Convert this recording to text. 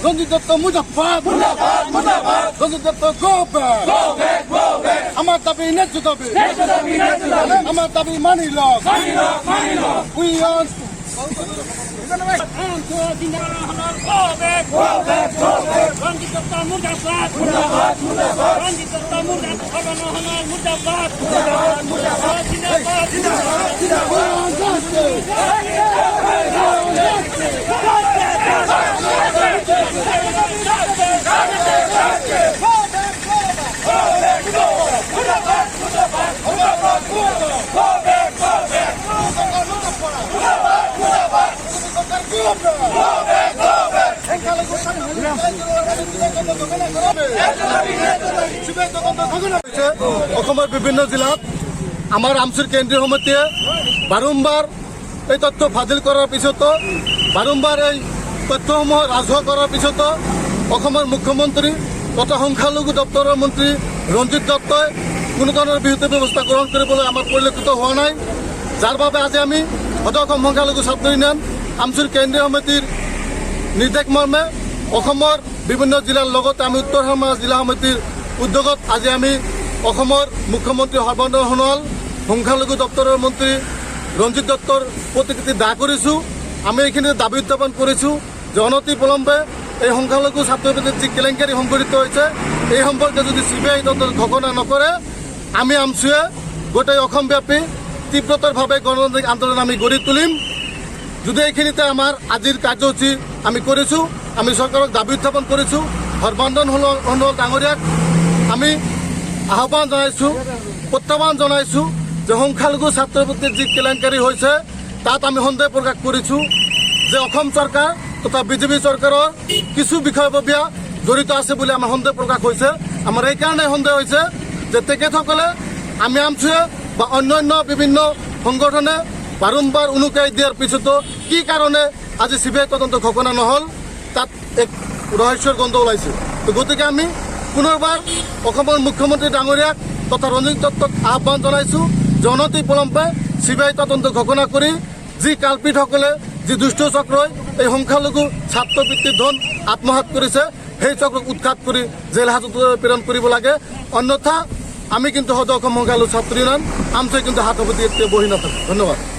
রঞ্জিত দত্ত মুজাফফর রঞ্জিত Dutta go back আমার দাবি ন্যায্য দাবি আমার দাবি মানিল উই আর রঞ্জিত দত্ত মুজাফফর রঞ্জিত দত্ত মুজাফফর মুজাফফর অসমৰ বিভিন্ন জিলাত আমাৰ আমচুৰ কেন্দ্ৰীয় সমিতিয়ে বাৰম্বাৰ এই তথ্য ফাজিল কৰাৰ পিছতো বাৰম্বাৰ এই তথ্যসমূহ ৰাজহুৱা কৰাৰ পিছতো অসমৰ মুখ্যমন্ত্ৰী তথা সংখ্যালঘু দপ্তৰৰ মন্ত্ৰী ৰঞ্জিত দত্তই কোনো ধৰণৰ বিহিত ব্যৱস্থা গ্ৰহণ কৰিবলৈ আমাৰ পৰিলক্ষিত হোৱা নাই, যাৰ বাবে আজি আমি সদৌ অসম সংখ্যালঘু ছাত্ৰ ইউনিয়ন আমচুৰ কেন্দ্ৰীয় সমিতিৰ নিৰ্দেশ মৰ্মে অসমৰ বিভিন্ন জিলাৰ লগতে আমি উত্তৰ সীমান্ত জিলা সমিতিৰ উদ্যোগত আজি আমি অসমৰ মুখ্যমন্ত্ৰী সৰ্বানন্দ সোণোৱাল সংখ্যালঘু দপ্তৰৰ মন্ত্ৰী ৰঞ্জিত দত্তৰ প্ৰতিকৃতি দাহ কৰিছোঁ। আমি এইখিনি দাবী উত্থাপন কৰিছোঁ যে অনতি পলমে এই সংখ্যালঘু ছাত্ৰছাত্ৰীৰ যি কেলেংকাৰী সংঘটিত হৈছে এই সম্পৰ্কে যদি CBI তদন্ত ঘোষণা নকৰে আমি আমচুৱে গোটেই অসমব্যাপী তীব্ৰতৰভাৱে গণতান্ত্ৰিক আন্দোলন আমি গঢ়ি তুলিম। যদি এইখিনিতে আমাৰ আজিৰ কাৰ্যসূচী আমি কৰিছোঁ, আমি চৰকাৰক দাবী উত্থাপন কৰিছোঁ। সৰ্বানন্দ সোণোৱাল ডাঙৰীয়াক আমি আহ্বান জনাইছোঁ, প্ৰত্যাহ্বান জনাইছোঁ যে সংখ্যালঘু ছাত্ৰৰ প্ৰতি যি কেলেংকাৰী হৈছে তাত আমি সন্দেহ প্ৰকাশ কৰিছোঁ যে অসম চৰকাৰ তথা বিজেপি চৰকাৰৰ কিছু বিষয়ববীয়া জড়িত আছে বুলি আমাৰ সন্দেহ প্ৰকাশ হৈছে। আমাৰ এইকাৰণে সন্দেহ হৈছে যে তেখেতসকলে আমি আমচুৱে বা অন্যান্য বিভিন্ন সংগঠনে বাৰম্বাৰ উনুকাই দিয়াৰ পিছতো কি কাৰণে আজি CBI তদন্ত ঘোষণা নহ'ল তাত এক ৰহস্যৰ গন্ধ ওলাইছে। গতিকে আমি পুনৰবাৰ অসমৰ মুখ্যমন্ত্ৰী ডাঙৰীয়াক তথা ৰঞ্জিত দত্তক আহ্বান জনাইছোঁ যে অনতি পলমে CBI তদন্ত ঘোষণা কৰি যি কালপিতসকলে যি দুষ্ট চক্ৰই এই সংখ্যালঘু ছাত্ৰবৃত্তিৰ ধন আত্মসাৎ কৰিছে সেই চক্ৰক উৎখাত কৰি জেল হাজতলৈ প্ৰেৰণ কৰিব লাগে, অন্যথা আমি কিন্তু সদৌ অসম সংখ্যালঘু ছাত্ৰ ইউনিয়ন আমচুৱে কিন্তু হাত সাৱটি বহি নাথাকোঁ। ধন্যবাদ।